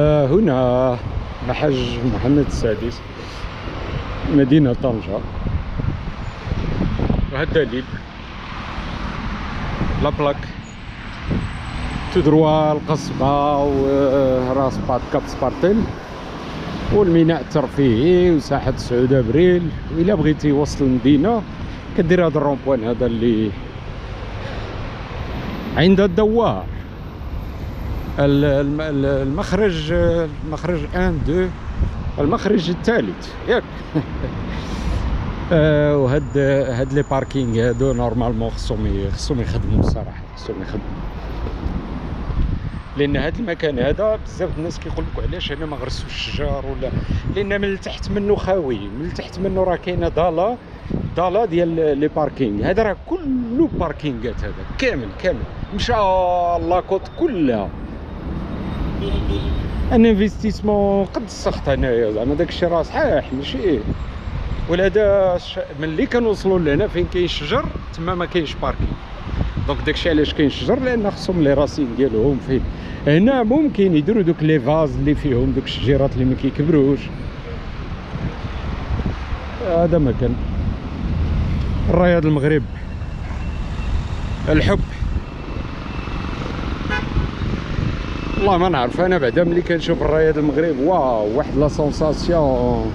هنا محج محمد السادس، مدينة طنجة. وهذا الدليل لابلاك تدروا القصبة وراس كاب سبارتيل والميناء الترفيهي وساحة 9 ابريل. وإلا بغيتي وسط المدينة كدير هذا الرومبوان هذا اللي عند الدوار، المخرج 1 2 المخرج الثالث ياك. وهاد لي باركينغ هادو نورمالمون خصهم يخدموا الصراحه، خصهم يخدموا، لان هاد المكان هذا بزاف الناس كيقول لك علاش هنا ما غرسوش الشجر ولا، لان من التحت منه خاوي، من التحت منه راه كاينه ضاله ديال لي باركينغ. هذا راه كله باركينغات، هذا كامل مشى لاكوت كلها. ان انفستيسمون قد السخط هنايا، زعما داكشي راه صحيح ماشي، ولا ملي كنوصلوا لهنا فين كاين شجر تما ما كاينش باركينغ. دونك داكشي علاش كاين شجر، لان خصهم لي راسين ديالهم فين. هنا ممكن يديروا دوك لي فاز اللي فيهم دوك الشجيرات اللي ما كيكبروش. هذا مكان الرياض المغرب، الحب. والله ما نعرف، انا بعدا ملي كنشوف الرياض المغرب واو، واحد لا سونساسيون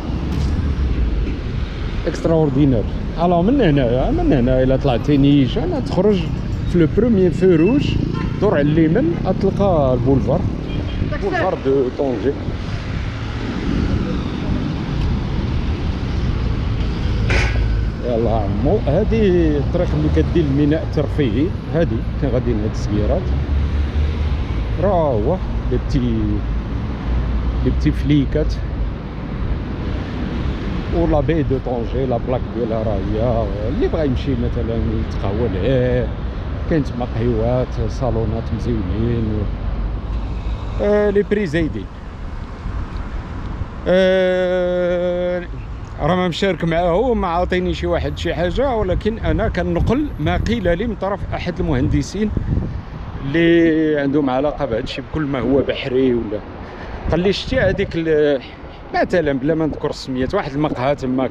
اكسترا اوردينير. الو من هنا الا طلعتي نيشان تخرج في لو بروميير فو روج، دور على اليمين تلقى البولفار دو طونجي. يلا عمو، هذه الطريق اللي كدير الميناء الترفيهي، هذه كان غاديين هاد السيارات، راه هو لي بتي فليكات. ولا بي دو طونجي لا بلاك ديالها راه هي، اللي بغا يمشي مثلا يتقهوى لهيه كاين تما قهيوات، صالونات مزيونين، لي بري زايدين. راه ما مشارك معاه، ما عاطيني شي واحد شي حاجه، ولكن انا كنقل ما قيل لي من طرف احد المهندسين اللي عندهم علاقه بهذا الشيء بكل ما هو بحري. ولا قال لي شتي هذيك مثلا بلا ما نذكر السميات، واحد المقهى تما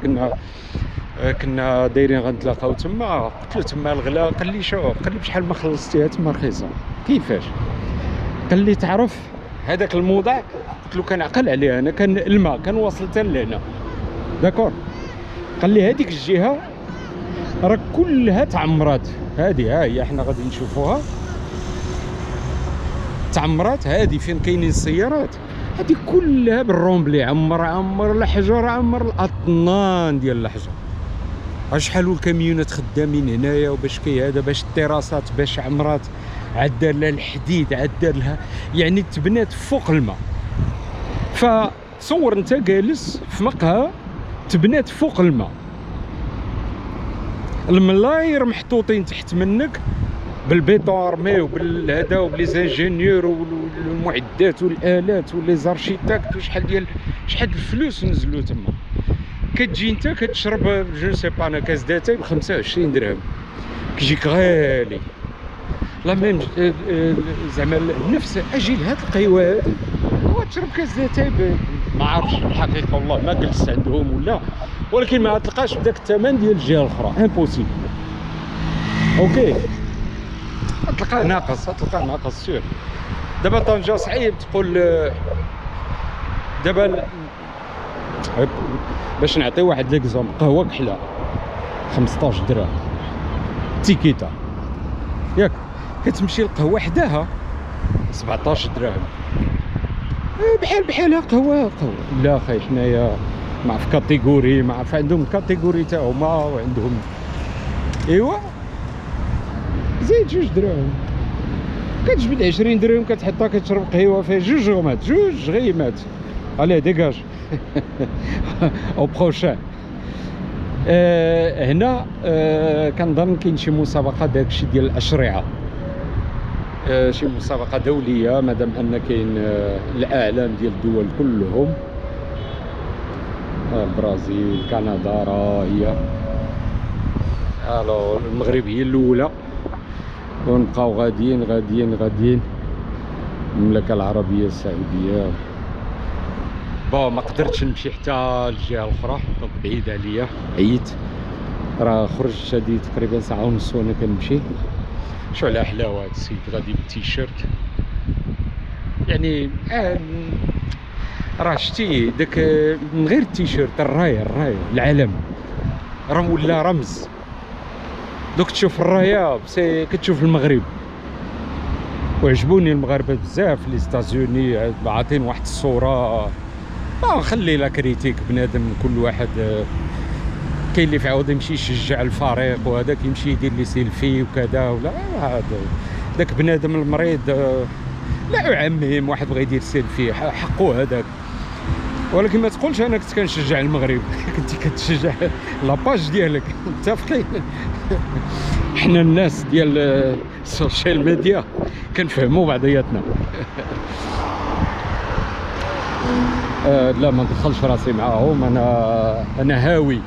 كنا دايرين غنتلاقاو تما. قلت له تما الغلا، قال لي شوف، قال لي بشحال ما خلصتيها تما رخيصه. كيفاش؟ قال لي تعرف هذاك الموضع، قلت له كنعقل عليه انا، كان الماء كان واصل حتى لهنا داكور. قال لي هذيك الجهه راه كلها تعمرات، هذه ها هي حنا غادي نشوفوها تعمرات. هذه فين كاينين السيارات هذه كلها بالرومبلي، عمر الحجر، عمر الاطنان ديال الحجر. شحال الكاميونات خدامين هنايا، وباش هذا باش التراسات باش عمرات، عدار لها الحديد، عدار لها يعني تبنات فوق الماء. فصور انت جالس في مقهى تبنات فوق الماء، الملاير محطوطين تحت منك بالبيطون ارمي وبالهذا وبلي زانجينيور والمعدات والالات ولي زارشيتاكت، وشحال الفلوس نزلوا تما. كتجي انت كتشرب جو سي با انا كاس داتاي ب 25 درهم، كيجيك غالي. لا ميم زعما نفس اجي لهاد القهوه هو تشرب كاس داتاي ما عرفتش الحقيقه والله، ما جلست عندهم ولا، ولكن ما تلقاش بداك الثمن ديال الجهه الاخرى، امبوسيبل. اوكي، تلقاه ناقص سير. دابا طنجة صعيب تقول، دابا باش نعطي واحد ليكزومبل، قهوه كحله 15 درهم تيكيتا ياك، كتمشي القهوه حداها 17 درهم، بحالها قهوه. لا اخي حنايا مع في كاتيجوري، مع في عندهم كاتيجوري تاعهم، وعندهم ايوا زيد 2 دراهم، كتجبد 20 درهم كتحطها كتشرب قهوه فيها 2 غمات، 2 غيمات. عليه ديجاج او بروشان. هنا كنظن كاين شي مسابقه داكشي ديال الاشرعه، شي مسابقه دوليه، مادام ان كاين الاعلام ديال الدول كلهم، البرازيل، كندا، راه هي الو المغرب هي الاولى. ونبقاو غاديين المملكه العربيه السعوديه. بون ما قدرتش نمشي حتى للجهه الاخرى، دونك بعيد عليا، عييت. راه خرجت هادي تقريبا ساعه ونص وانا كنمشي. شو على حلاوه هاد السيد غادي بالتيشيرت، يعني راه شتي داك من غير التيشيرت الرايه العلم راه ولا رمز. دوك تشوف الرايه كتشوف المغرب. وعجبوني المغاربه بزاف لي ستازوني عاطين واحد الصوره. خلي لا كريتيك بنادم، كل واحد كاين اللي فعاود يمشي يشجع الفريق وهذاك يمشي يدير لي سيلفي وكذا ولا هذا داك بنادم المريض. لا اعمم، واحد بغى يدير سيلفي حقه هذاك، ولكن ما تقولش انا كنت كنشجع المغرب كنتي كتشجع لاباج ديالك. متفقين؟ حنا الناس ديال السوشيال ميديا كنفهموا بعضياتنا. لا ما ندخلش راسي معاهم، انا هاوي.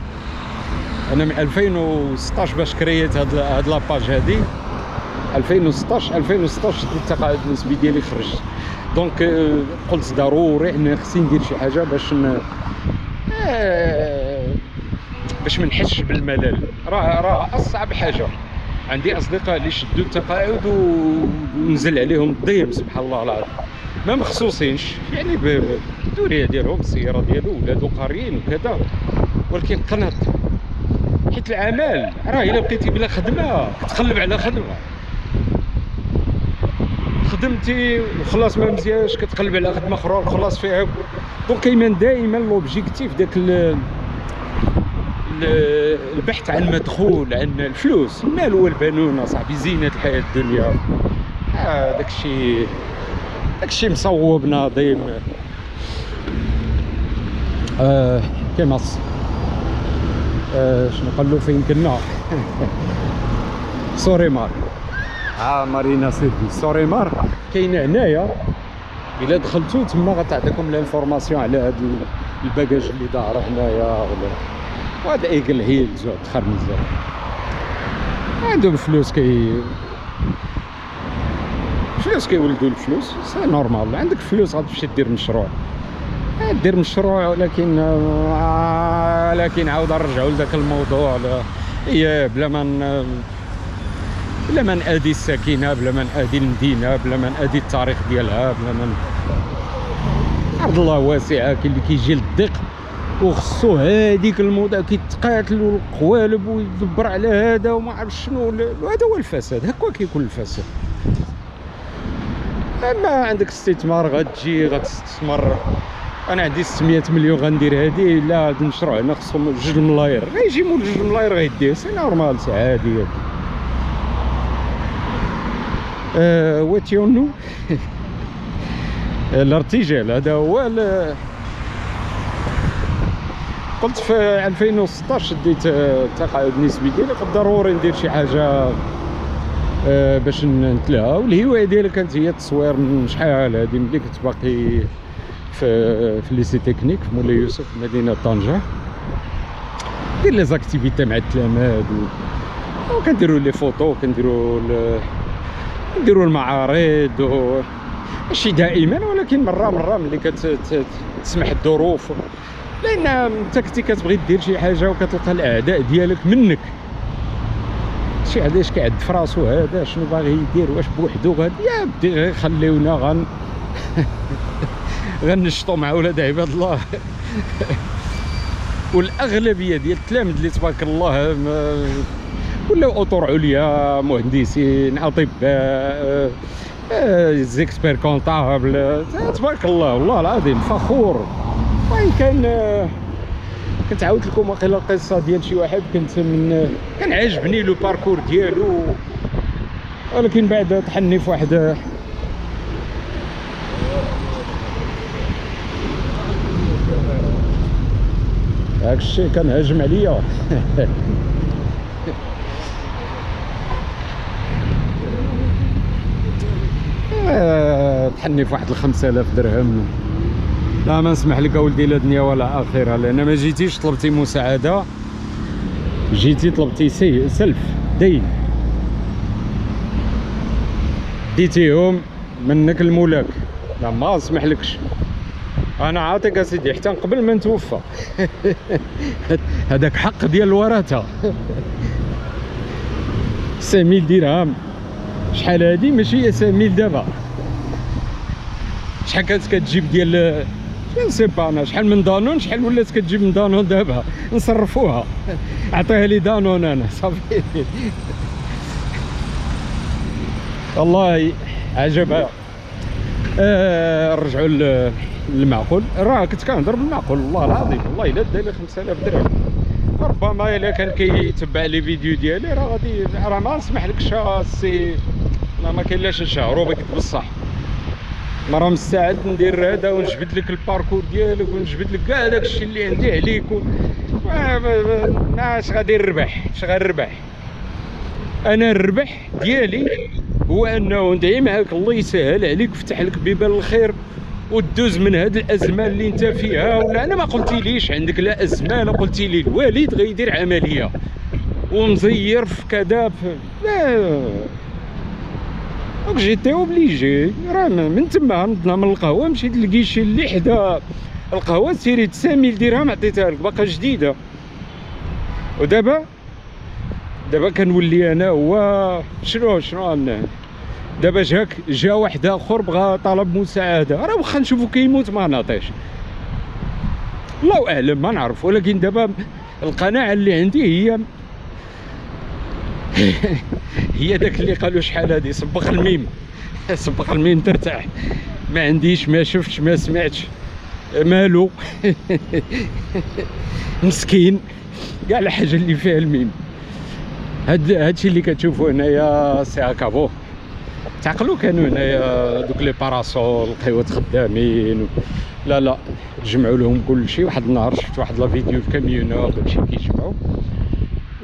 انا من 2016 باش كرييت هاد لاباج هادي. 2016 ديال التقاعد النسبي ديالي خرج، دونك قلت ضروري ان خصني ندير شي حاجه باش ما نحسش بالملل. راه اصعب حاجه. عندي اصدقاء اللي شدوا التقاعد ونزل عليهم الضيم سبحان الله العظيم، ما مخصوصينش يعني بالدوريه ديالهم، السياره ديالو، ولادو قاريين وكذا، ولكن قنط. حيت العمل راه الا بقيتي بلا خدمه كتقلب على خدمه، خدمتي وخلاص ما مزيانش كتقلب على خدمه اخرى وخلاص فيها. دونك كاين دائما لوبجيكتيف داك البحث عن مدخول، عن الفلوس. المال هو البنون اصاحبي، زينة الحياة الدنيا. داكشي مصوب ناضم. كيماص شنو قالو فين كنا؟ سوريمار. مارينا سيرفي سوريمار كاينه هنايا. الا دخلتو تما غتعطيكم لانفورماسيون على هاد الباكاج اللي داير هنايا، وهذا ايكل هيلز وهاد الخرمزه. عندهم فلوس كيولدوا الفلوس، سي نورمال. عندك فلوس غتمشي دير مشروع، ولكن عاود نرجعوا لذاك الموضوع. هي بلا ما نادي السكينه، بلا ما نادي المدينه، بلا ما نادي التاريخ ديالها، بلا ما ارض الله واسعه. كاين اللي كيجي للضيق وخصو هذيك الموضوع كيتقاتل والقوالب ويدبر على هذا وما عرف شنو. هذا هو الفساد، هكا كيكون الفساد. اما عندك استثمار غتستثمر. انا عندي 600 مليون غندير هذه، لا هذا المشروع هنا خصهم 2 ملاير، غيجي مول 2 ملاير غيدير، سي نورمال، سي عادي. واتيونو الارتجال هذا هو. قلت في 2016 ديت التقاعد النسبي ديالي، قلت ضروري ندير شي حاجه باش نتلاها. والهوايه ديالي كانت هي التصوير من شحال هادي، ملي كنت باقي في ليسي تكنيك في مولاي يوسف في مدينه طنجه. ندير لي زاكتيفيتي مع التلاميذ وكنديروا لي فوتو، نديروا المعارض ماشي دائما، ولكن مره ملي كتسمح الظروف. لان انت كنتي كتبغي دير شي حاجه وكتلقى الاعداء ديالك منك. شي علاش كيعد في راسو هذا شنو باغي يدير، واش بوحدو غادي يا بدي غير خليونا غنشطوا مع ولاد عباد الله. والاغلبيه ديال التلاميذ اللي تبارك الله ولاو اطر عليا، مهندسين، اطباء، زيكسبير كونطابل، تبارك الله والله العظيم فخور. كنت عاودت لكم واقيلا القصه ديال شي واحد كان عاجبني لو باركور ديالو، ولكن بعد طحني في واحد هاك الشيء كان هاجم عليا. طحني في واحد 5000 درهم. لا ما نسمح لك اولدي لا دنيا ولا اخره، لان ما جيتيش طلبتي مساعده، جيتي طلبتي سلف دين، ديتيهم منك المولاك. لا ما نسمح لكش. انا عاطيك اسيدي حتى قبل ما نتوفى. هذاك حق ديال الورثه. 5000 درهم شحال هادي؟ ماشي 5000 دابا. شحال كانت كتجيب ديال نسي با انا شحال من دانون، شحال ولات كتجيب من دانون دابا؟ نصرفوها. عطيها لي دانون انا صافي. والله عجبها. رجعوا للمعقول. راه كنت كنهضر بالمعقول والله العظيم. والله الا دا لي 5000 درهم ربما الا كان كيتبع لي فيديو ديالي راه غادي راه ما نسمحلكش السي. ما كاين لاش نشهرو بك بصح. ما راه مستعد ندير هذا ونجبد لك الباركور ديالك ونجبد لك كاع داكشي اللي عندي عليك اش غادي نربح؟ اش غنربح؟ انا الربح ديالي هو انه ندعي معاك الله يسهل عليك ويفتح لك بيبان الخير ودوز من هاد الازمه اللي انت فيها. ولا انا ما قلتيليش عندك لا ازمه، لا قلتي لي الوالد غيدير عمليه ومزير في كذا لا. دونك جيتي اوبليجي. راه من تما نضنا من القهوه مشيت للكيشي اللي حدا القهوه سيري 9000 درهم عطيتها لك باقا جديده. ودابا كنولي انا هو شنو دابا جا واحد اخر بغى طلب مساعده. راه واخا نشوفو كيموت ما نعطيش، الله اعلم ما نعرف. ولكن دابا القناعه اللي عندي هي داك اللي قالوا شحال هادي سبق الميم. سبق الميم ترتاح. ما عنديش ما شفتش ما سمعتش مالو. مسكين كاع الحاجه اللي فيها الميم. هادشي اللي كتشوفوا هنايا سي هكابو. تعقلوا كانوا هنايا دوك لي باراسول القهوات خدامين لا جمعوا لهم كلشي. واحد النهار شفت واحد لا فيديو في كاميونور داكشي كيجمعوا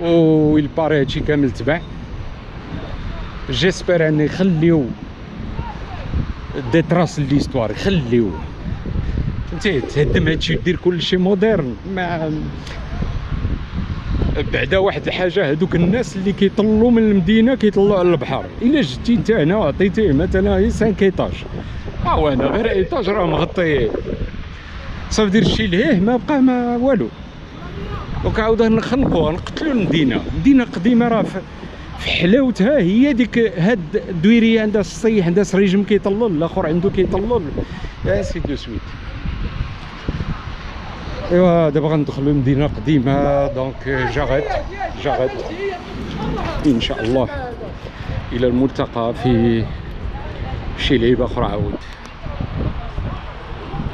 ويلباري هادشي كامل تباع. جيسبر ان يخليو دي تراس ليستوار، يخليو انت تهدم هادشي دير كلشي مودرن. مع بعدا واحد الحاجه هادوك الناس اللي كيطلوا من المدينه كيطلعوا على البحر. الا جيتي انت هنا وعطيتيه مثلا هي 5 ايطاج وانا غير ايطاج راه مغطي صافي دير شي لهيه ما بقى ما والو. دونك عاوده نخنقوها نقتلوا المدينه. مدينه قديمه راه في حلاوتها هي ديك هاد الدويريه عندها الصيح عندها سريجم كيطلل الاخر عنده كيطلل يا سيدي سويت. ايوا دابا غندخلوا لمدينه قديمه. دونك جاغيت ان شاء الله الى الملتقى في شي لعيبه اخرى عاود.